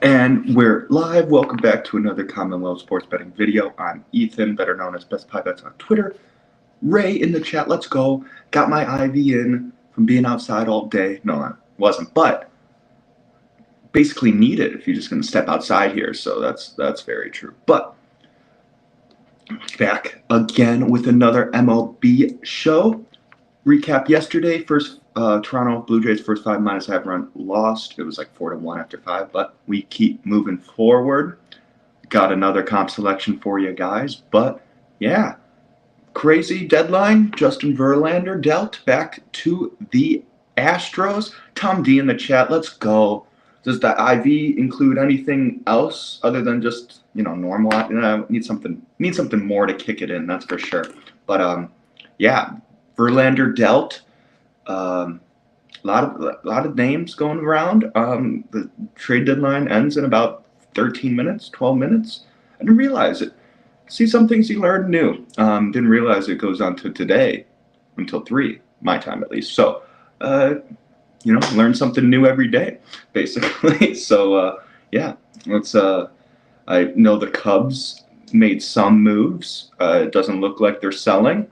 And we're live. Welcome back to another Commonwealth Sports Betting video. I'm Ethan, better known as Best Pie Bets on Twitter. Ray in the chat, let's go. Got my IV in from being outside all day. No, I wasn't, but basically need it if you're just going to step outside here. So that's very true. But back again with another MLB show. Recap yesterday. First, Toronto Blue Jays first 5 -5 run lost. It was like 4-1 after 5, but we keep moving forward. Got another comp selection for you guys, but yeah, crazy deadline. Justin Verlander dealt back to the Astros. Tom D in the chat, let's go. Does the IV include anything else other than just normal? Need something more to kick it in. That's for sure. But yeah. Verlander dealt. A lot of names going around. The trade deadline ends in about 13 minutes, 12 minutes. I didn't realize it. See, some things you learn new. Didn't realize it goes on to today until 3, my time at least. So, learn something new every day, basically. So, yeah, let's. I know the Cubs made some moves. It doesn't look like they're selling.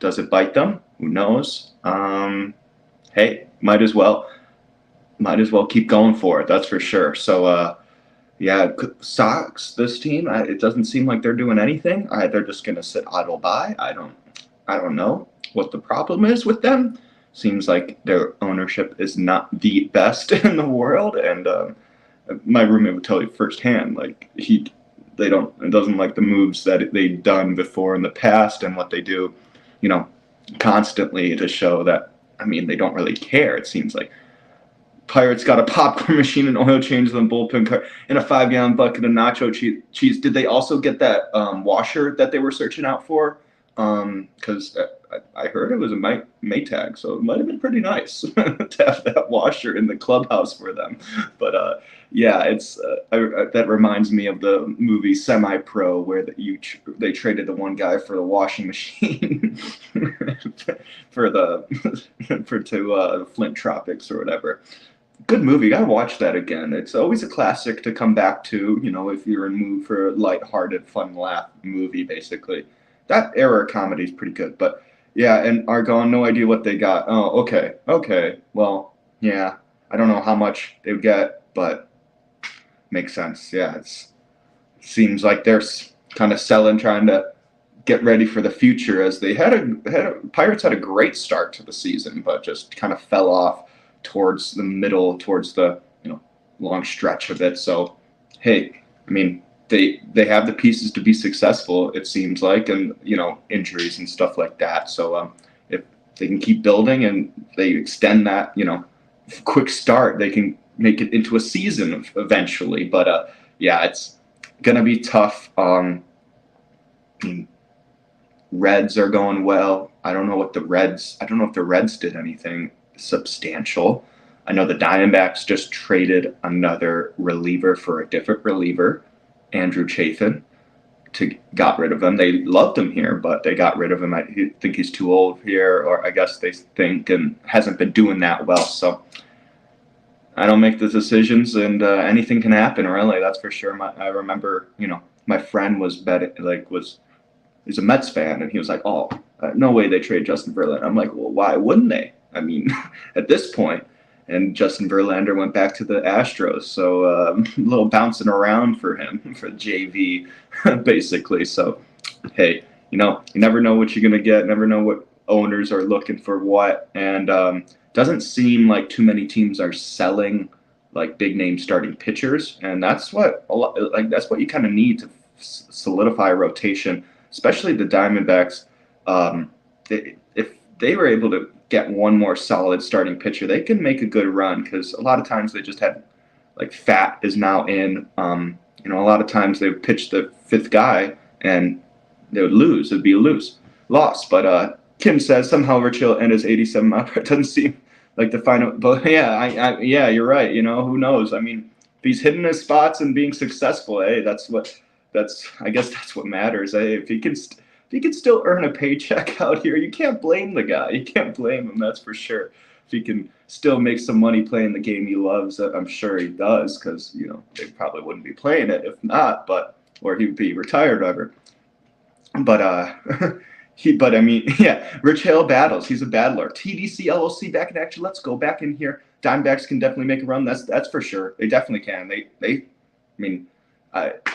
Does it bite them? Who knows? Hey, might as well keep going for it. That's for sure. So, yeah, Sox. This team, it doesn't seem like they're doing anything. They're just gonna sit idle by. I don't know what the problem is with them. Seems like their ownership is not the best in the world, and my roommate would tell you firsthand. Like it doesn't like the moves that they've done before in the past and what they do. Constantly to show that, they don't really care, it seems like. Pirates got a popcorn machine and oil change in the bullpen car and a 5-gallon bucket of nacho cheese. Did they also get that washer that they were searching out for? Because I heard it was a Maytag, so it might have been pretty nice to have that washer in the clubhouse for them. But yeah, it's that reminds me of the movie Semi-Pro, where they traded the one guy for the washing machine to Flint Tropics or whatever. Good movie. Gotta watch that again. It's always a classic to come back to, if you're in the mood for a lighthearted, fun laugh movie, basically. That era of comedy is pretty good. But yeah, and Argonne, no idea what they got. Oh, okay. Well, yeah, I don't know how much they would get, but makes sense. Yeah, it seems like they're kind of selling, trying to get ready for the future, as they Pirates had a great start to the season, but just kind of fell off towards the middle, towards the long stretch of it. So, hey, they have the pieces to be successful, it seems like, and injuries and stuff like that. So if they can keep building and they extend that quick start, they can make it into a season eventually. But yeah, it's gonna be tough. Reds are going well. I don't know if the Reds did anything substantial. I know the Diamondbacks just traded another reliever for a different reliever, Andrew Chafin, got rid of him. They loved him here, but they got rid of him. I think he's too old here, or I guess they think, and hasn't been doing that well. So I don't make the decisions, and anything can happen, really. That's for sure. I remember, my friend was he's a Mets fan, and he was like, "Oh, no way they trade Justin Verlander." I'm like, "Well, why wouldn't they? At this point." And Justin Verlander went back to the Astros, so a little bouncing around for him for JV, basically. So, hey, you never know what you're gonna get. Never know what owners are looking for what, and doesn't seem like too many teams are selling like big name starting pitchers, and that's what you kind of need to solidify a rotation, especially the Diamondbacks. If they were able to get one more solid starting pitcher, they can make a good run, because a lot of times they just had Fat is now in. A lot of times they would pitch the 5th guy and they would lose. It'd be a loss. But Kim says somehow Rich-Hill and his 87 mile per hour doesn't seem like the final. But yeah, yeah, you're right. Who knows? If he's hitting his spots and being successful, hey, I guess that's what matters. Hey, if he can still earn a paycheck out here, you can't blame the guy. You can't blame him. That's for sure. if he can still make some money playing the game he loves, I'm sure he does, because they probably wouldn't be playing it if not, or he would be retired or whatever. But but I mean, yeah, Rich Hale battles. He's a battler. TDC LLC back in action. Let's go back in here. Diamondbacks can definitely make a run. That's for sure. They definitely can. I mean,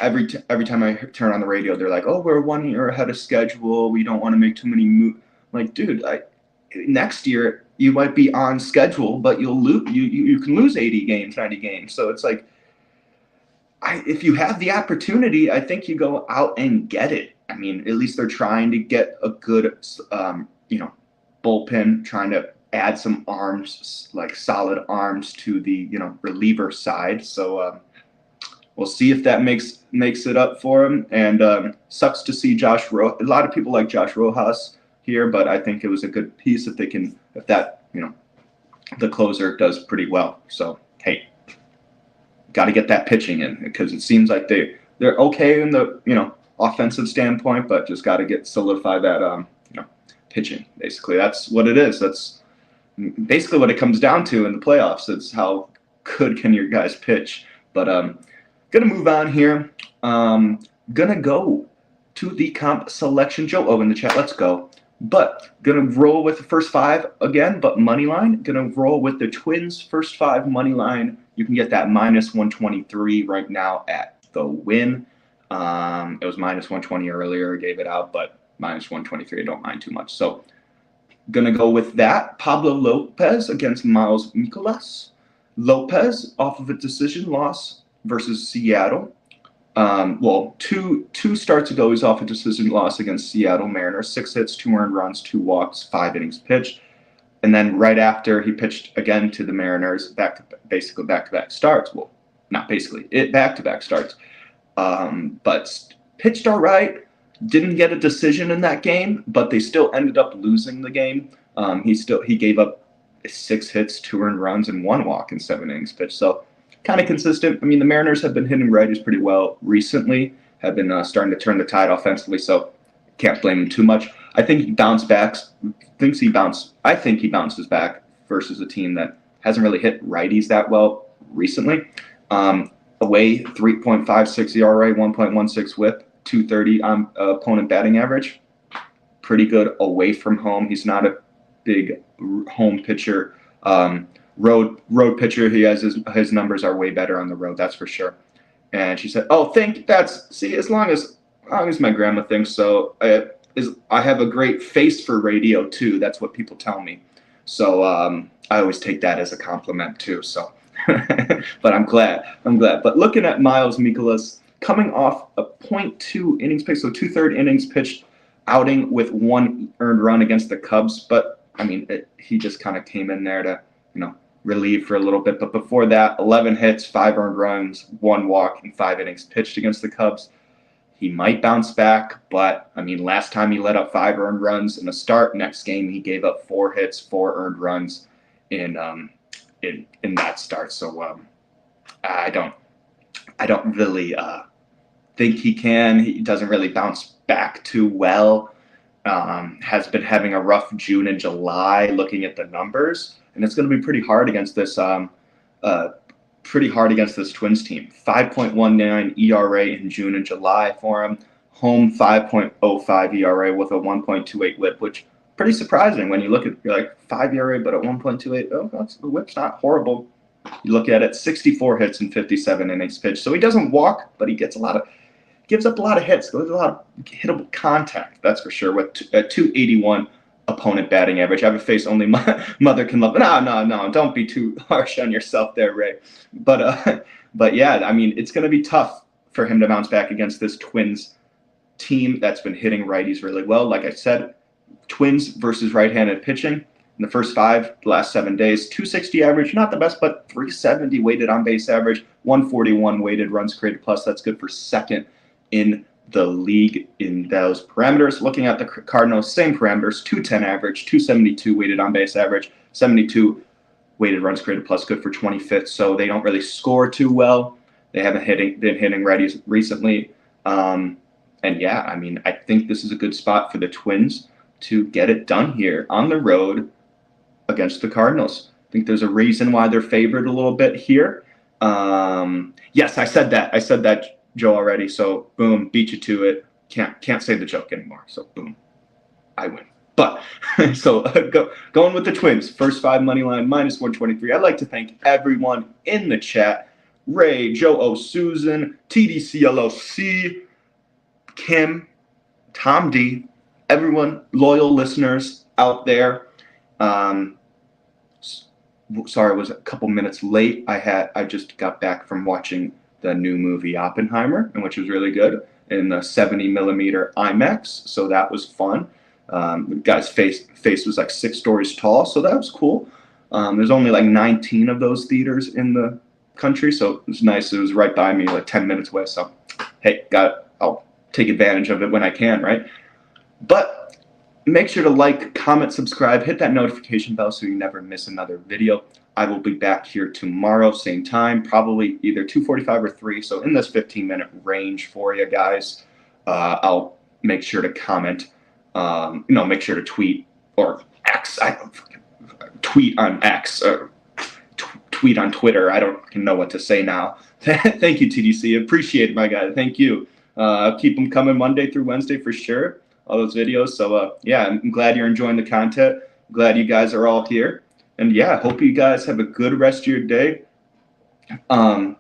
every time I turn on the radio, they're like, "Oh, we're 1 year ahead of schedule. We don't want to make too many moves." Like, dude, next year you might be on schedule, but you'll lose. You can lose 80 games, 90 games. So it's like, if you have the opportunity, I think you go out and get it. I mean, at least they're trying to get a good, bullpen, trying to add some arms, like solid arms to the, reliever side. So we'll see if that makes it up for him. And sucks to see a lot of people like Josh Rojas here, but I think it was a good piece if the closer does pretty well. So, hey, got to get that pitching in, because it seems like they're okay in the offensive standpoint, but just got to solidify that pitching. Basically, that's what it is. That's basically what it comes down to in the playoffs. It's how good can your guys pitch. But gonna move on here. Gonna go to the comp selection. Joe in the chat. Let's go. But gonna roll with the first five again, but money line. Gonna roll with the Twins first five money line. You can get that -123 right now at the Win. It was -120 earlier. Gave it out, but -123. I don't mind too much. So gonna go with that. Pablo Lopez against Miles Mikolas. Lopez off of a decision loss versus Seattle. Two starts ago, he's off a decision loss against Seattle Mariners. 6 hits, 2 earned runs, 2 walks, 5 innings pitched. And then right after, he pitched again to the Mariners, basically back-to-back starts. Well, not basically, back-to-back starts. But pitched all right. Didn't get a decision in that game, but they still ended up losing the game. He gave up 6 hits, 2 earned runs, and 1 walk in 7 innings pitched. So kind of consistent. I mean, the Mariners have been hitting righties pretty well recently, have been starting to turn the tide offensively, so can't blame him too much. I think he bounces back versus a team that hasn't really hit righties that well recently. Away, 3.56 ERA, 1.16 WHIP, 230 on opponent batting average. Pretty good away from home. He's not a big home pitcher. Road pitcher, he has his numbers are way better on the road, that's for sure. And she said, as long as my grandma thinks so. I have a great face for radio too. That's what people tell me. So I always take that as a compliment too. So, but I'm glad. But looking at Miles Mikolas, coming off a .2 innings pitched, so 2/3 innings pitched outing with 1 earned run against the Cubs. But I mean, he just kind of came in there to relieve for a little bit. But before that, 11 hits, 5 earned runs, 1 walk, and 5 innings pitched against the Cubs. He might bounce back, but I mean, last time he let up 5 earned runs in a start. Next game, he gave up 4 hits, 4 earned runs in that start. So I don't really think he can. He doesn't really bounce back too well. Has been having a rough June and July, looking at the numbers. And it's going to be pretty hard against this Twins team. 5.19 ERA in June and July for him. Home 5.05 ERA with a 1.28 WHIP, which pretty surprising when you look at 5 ERA, but at 1.28. The WHIP's not horrible. You look at it, 64 hits and 57 innings pitched. So he doesn't walk, but he gives up a lot of hits. There's a lot of hittable contact, that's for sure. With a 281 opponent batting average. I have a face only mother can love. No, don't be too harsh on yourself there, Ray. But yeah, I mean, it's going to be tough for him to bounce back against this Twins team that's been hitting righties really well. Like I said, Twins versus right-handed pitching in the first 5, the last 7 days. 260 average, not the best, but 370 weighted on base average, 141 weighted runs created plus. That's good for second in the league in those parameters. Looking at the Cardinals, same parameters, 210 average, 272 weighted on base average, 72 weighted runs created plus, good for 25th. So they don't really score too well. They haven't been hitting righties recently. And yeah, I mean, I think this is a good spot for the Twins to get it done here on the road against the Cardinals. I think there's a reason why they're favored a little bit here. Yes, I said that. I said that, Joe, already. So boom, beat you to it. Can't say the joke anymore. So boom, I win. But so going with the Twins, first 5 money line minus 123. I'd like to thank everyone in the chat: Ray, Joe O, Susan, TDCLOC, Kim, Tom D, everyone, loyal listeners out there. Sorry, I was a couple minutes late. I just got back from watching the new movie Oppenheimer, and which was really good in the 70 millimeter IMAX. So that was fun. The guy's face was like 6 stories tall, so that was cool. There's only like 19 of those theaters in the country, so it was nice. It was right by me, like 10 minutes away. So, hey, I'll take advantage of it when I can, right? But make sure to like, comment, subscribe, hit that notification bell so you never miss another video. I will be back here tomorrow, same time, probably either 2:45 or 3. So in this 15-minute range for you guys. I'll make sure to comment. Make sure to tweet or X. I don't tweet on X or tweet on Twitter. I don't know what to say now. Thank you, TDC. Appreciate it, my guy. Thank you. Keep them coming Monday through Wednesday for sure. All those videos. So yeah, I'm glad you're enjoying the content. I'm glad you guys are all here. And yeah, hope you guys have a good rest of your day. And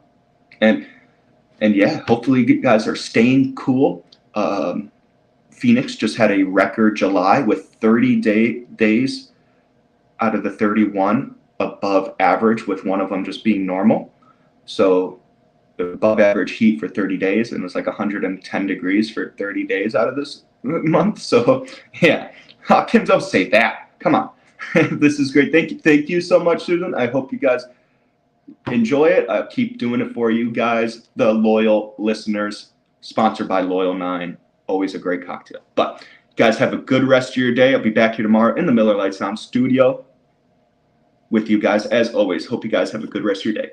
yeah, hopefully you guys are staying cool. Phoenix just had a record July with 30 days out of the 31 above average, with one of them just being normal. So above average heat for 30 days, and it was like 110 degrees for 30 days out of this month. So yeah, Kim, don't say that. Come on. This is great. Thank you so much, Susan. I hope you guys enjoy it. I'll keep doing it for you guys, the loyal listeners. Sponsored by Loyal 9. Always a great cocktail. But you guys have a good rest of your day. I'll be back here tomorrow in the Miller Lite Sound studio with you guys as always. Hope you guys have a good rest of your day.